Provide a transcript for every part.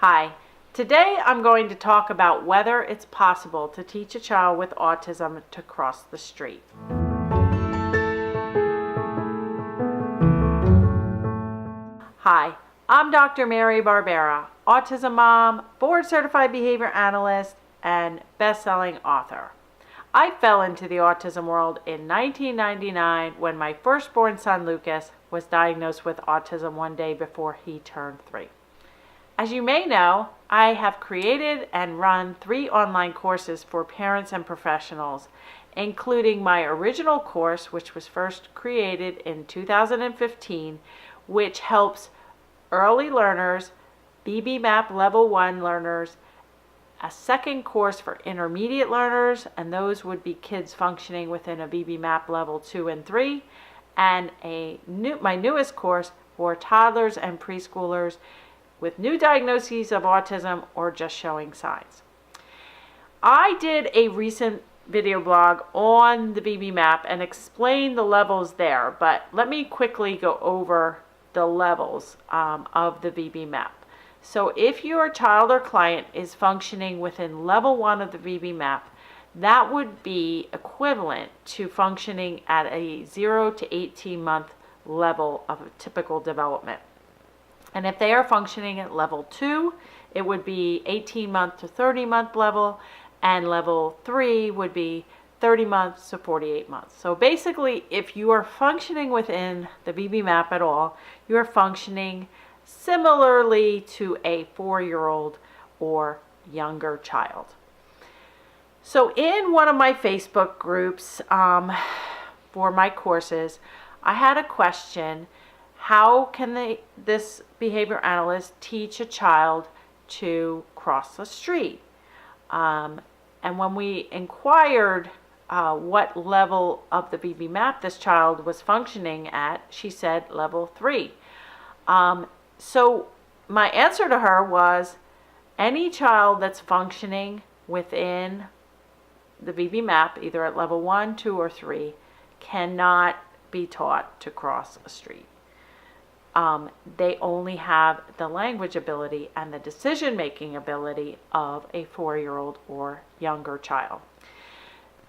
Hi, today I'm going to talk about whether it's possible to teach a child with autism to cross the street. Hi, I'm Dr. Mary Barbera, autism mom, board-certified behavior analyst, and best-selling author. I fell into the autism world in 1999 when my firstborn son Lucas was diagnosed with autism one day before he turned 3. As you may know, I have created and run 3 online courses for parents and professionals, including my original course, which was first created in 2015, which helps early learners, BBMAP Level 1 learners, a second course for intermediate learners, and those would be kids functioning within a BBMAP Level 2 and 3, and my newest course for toddlers and preschoolers with new diagnoses of autism or just showing signs. I did a recent video blog on the BBMAP and explained the levels there, but let me quickly go over the levels of the BBMAP. So if your child or client is functioning within level 1 of the BBMAP, that would be equivalent to functioning at a 0 to 18 month level of typical development. And if they are functioning at level 2, it would be 18 month to 30 month level, and level 3 would be 30 months to 48 months. So basically, if you are functioning within the BBMAP at all, you are functioning similarly to a 4-year-old or younger child. So in one of my Facebook groups for my courses, I had a question: how can this behavior analyst teach a child to cross the street? And when we inquired what level of the BBMAP this child was functioning at, she said level 3. So my answer to her was, any child that's functioning within the BBMAP, either at level 1, 2, or 3, cannot be taught to cross a street. They only have the language ability and the decision-making ability of a 4-year-old or younger child.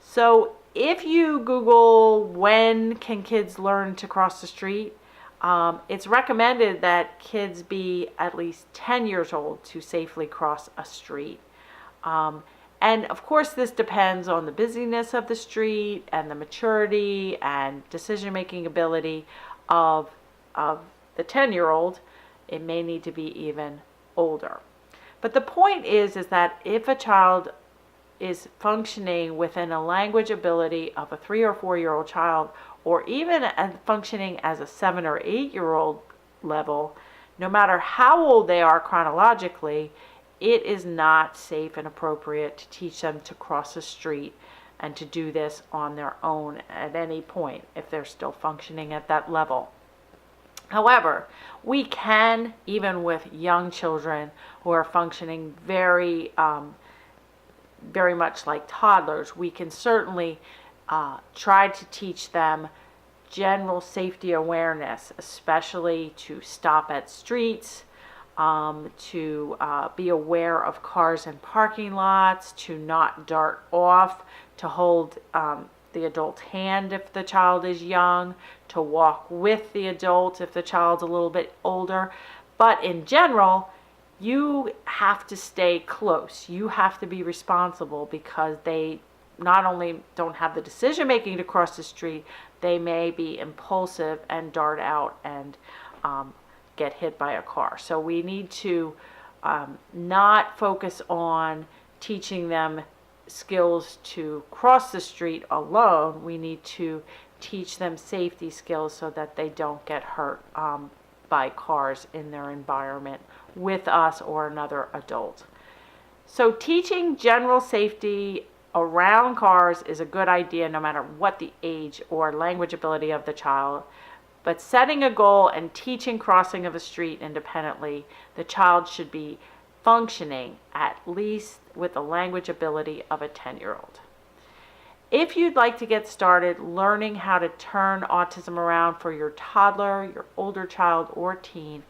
So if you Google when can kids learn to cross the street, it's recommended that kids be at least 10 years old to safely cross a street. And of course, this depends on the busyness of the street and the maturity and decision-making ability of the 10-year-old. It may need to be even older. But the point is that if a child is functioning within a language ability of a 3 or 4-year-old child, or even functioning as a 7 or 8-year-old level, no matter how old they are chronologically, it is not safe and appropriate to teach them to cross a street and to do this on their own at any point if they're still functioning at that level. However, we can, even with young children who are functioning very much like toddlers, we can certainly try to teach them general safety awareness, especially to stop at streets, to be aware of cars and parking lots, to not dart off, to hold the adult hand if the child is young, to walk with the adult if the child's a little bit older. But in general, you have to stay close. You have to be responsible, because they not only don't have the decision making to cross the street, they may be impulsive and dart out and get hit by a car. So we need to not focus on teaching them skills to cross the street alone. We need to teach them safety skills so that they don't get hurt by cars in their environment with us or another adult. So teaching general safety around cars is a good idea no matter what the age or language ability of the child. But setting a goal and teaching crossing of a street independently, the child should be functioning at least with the language ability of a 10-year-old. If you'd like to get started learning how to turn autism around for your toddler, your older child, or teen,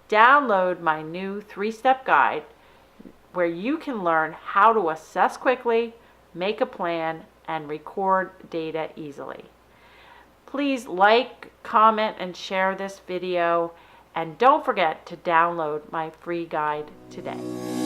download my new 3-step guide, where you can learn how to assess quickly, make a plan, and record data easily. Please like, comment, and share this video, and don't forget to download my free guide today.